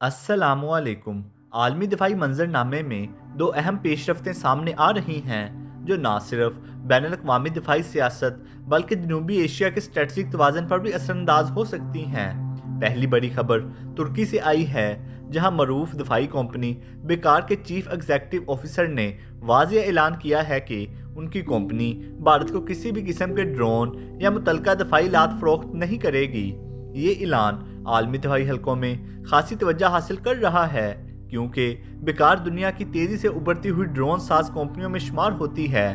अस्सलामु अलैकुम। आलमी दिफाई मंजरनामे में दो अहम पेशरफ्तें सामने आ रही हैं जो न सिर्फ बैनुल-अक़वामी दिफाई सियासत बल्कि जनूबी एशिया के स्ट्रेटजिक तवाज़ुन पर भी असरअंदाज हो सकती हैं। पहली बड़ी खबर तुर्की से आई है, जहां मरूफ दिफाई कंपनी बेकार के चीफ एग्जीक्यूटिव ऑफिसर ने वाज़ेह ऐलान किया है कि उनकी कंपनी भारत को किसी भी किस्म के ड्रोन या मुतल्लका दफाई लात फरोख्त नहीं करेगी। ये ऐलान आलमी दफाई हलकों में खासी तवज्जो हासिल कर रहा है, क्योंकि बेकार दुनिया की तेज़ी से उभरती हुई ड्रोन साज कंपनियों में शुमार होती है।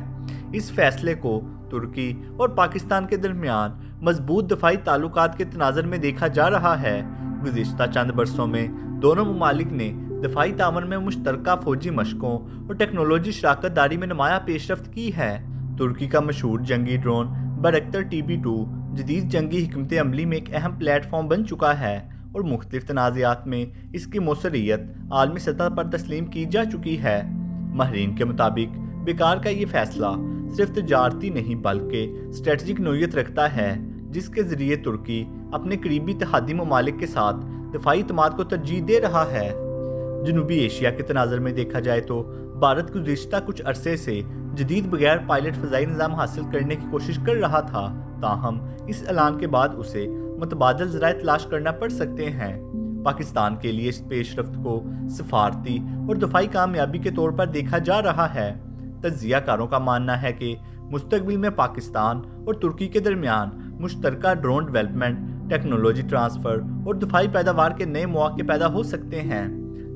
इस फैसले को तुर्की और पाकिस्तान के दरमियान मजबूत दफाई ताल्लुकात के तनाज़र में देखा जा रहा है। गुज़िश्ता चंद बरसों में दोनों ममालिक ने दफाई तावन में मुश्तरका फौजी मशकों और टेक्नोलॉजी शराकत दारी में नुमाया पेशरफ्त की है। तुर्की का मशहूर जंगी ड्रोन बैरक्तर TB2 जदीद जंगी हिकमत अमली में एक अहम प्लेटफॉर्म बन चुका है और मुख्तलिफ तनाज़ात में इसकी मौसरियत आलमी सतह पर तस्लीम की जा चुकी है। माहिरीन के मुताबिक बेकार का ये फैसला सिर्फ तजारती नहीं बल्कि स्ट्रेटजिक नोयत रखता है, जिसके ज़रिए तुर्की अपने करीबी इत्तेहादी ममालिक के साथ दफाई इत्तेमाद को तरजीह दे रहा है। जनूबी एशिया के तनाज़र में देखा जाए तो भारत गुज़िश्ता कुछ अरसे से जदीद बगैर पायलट फ़ज़ाई निज़ाम हासिल करने की कोशिश कर रहा था, ताहम इस ऐलान के बाद उसे मुतबादल ज़राए तलाश करना पड़ सकते हैं। पाकिस्तान के लिए इस पेशरफ्त को सफारती और दफाई कामयाबी के तौर पर देखा जा रहा है। तज्ज़ियाकारों का मानना है कि मुस्तक़बिल में पाकिस्तान और तुर्की के दरमियान मुश्तरका ड्रोन डेवलपमेंट, टेक्नोलॉजी ट्रांसफ़र और दफाई पैदावार के नए मौके पैदा हो सकते हैं।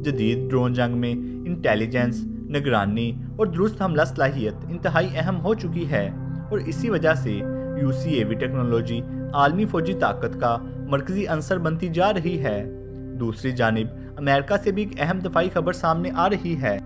जदीद ड्रोन जंग में इंटेलिजेंस, निगरानी और दुरुस्त हमला सलाहियत इंतहाई अहम हो चुकी है और इसी वजह से UCAV टेक्नोलॉजी आलमी फौजी ताकत का मरकजी अंसर बनती जा रही है। दूसरी जानिब अमेरिका से भी एक अहम दफाई खबर सामने आ रही है।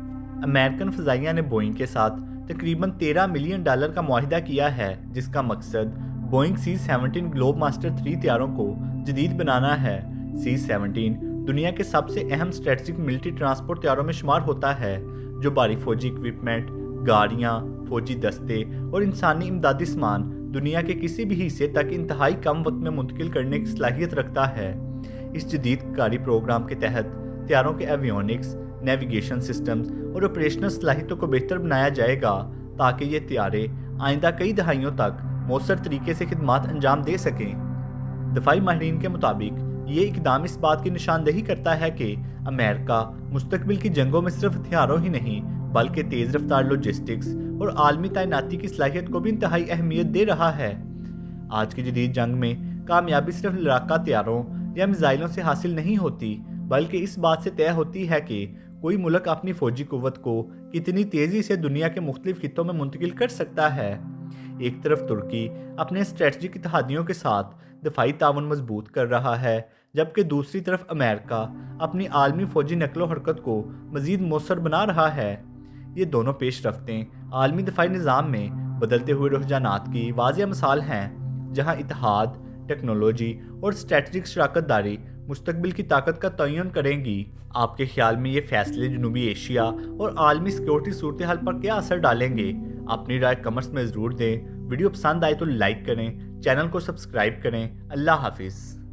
अमेरिकन फ़ज़ाइया ने बोइंग के साथ तकरीबन $13 मिलियन का मुआहिदा किया है, जिसका मकसद बोइंग C-17 ग्लोबमास्टर 3 तैयारों को जदीद बनाना है। C-17 दुनिया के सबसे अहम स्ट्रेटजिक मिलिट्री ट्रांसपोर्ट तैयारों में शुमार होता है, जो भारी फौजी इक्विपमेंट, गाड़ियाँ, फौजी दस्ते और इंसानी इमदादी सामान दुनिया के किसी भी हिस्से तक इंतहाई कम वक्त में मुंतकिल करने की सलाहियत रखता है। इस जदीद कारी प्रोग्राम के तहत तैयारों के एवियोनिक्स, नेविगेशन सिस्टम्स और ऑपरेशनल सलाहियतों को बेहतर बनाया जाएगा, ताकि ये तैयारे आइंदा कई दहाइयों तक मौसर तरीके से खिदमात अंजाम दे सकें। दफाई माहिरीन के मुताबिक ये इकदाम इस बात की निशानदेही करता है कि अमेरिका मुस्तकबिल की जंगों में सिर्फ हथियारों ही नहीं बल्कि तेज़ रफ्तार लॉजिस्टिक्स और आलमी तैनाती की सलाहियत को भी इंतहाई अहमियत दे रहा है। आज की जदीद जंग में कामयाबी सिर्फ लड़ाका तैयारों या मिसाइलों से हासिल नहीं होती, बल्कि इस बात से तय होती है कि कोई मुल्क अपनी फौजी कुव्वत को कितनी तेज़ी से दुनिया के मुख्तलिफ खित्तों में मुंतकिल कर सकता है। एक तरफ तुर्की अपने स्ट्रेटजिक इत्तेहादियों के साथ दफाई तावन मजबूत कर रहा है, जबकि दूसरी तरफ अमेरिका अपनी आलमी फौजी नकलो हरकत को मज़ीद मौसर बना रहा है। ये दोनों पेशरफ्तें आलमी दफाई निज़ाम में बदलते हुए रुझानात की वाज़ेह मिसाल हैं, जहाँ इत्तेहाद, टेक्नोलॉजी और स्ट्रेटजिक शराकत दारी मुस्तकबिल की ताकत का तयन करेंगी। आपके ख्याल में ये फैसले जनूबी एशिया और आलमी सिक्योरिटी सूरत हाल पर क्या असर डालेंगे? अपनी राय कमेंट्स में ज़रूर दें। वीडियो पसंद आए तो लाइक करें, चैनल को सब्सक्राइब करें। अल्लाह हाफिज़।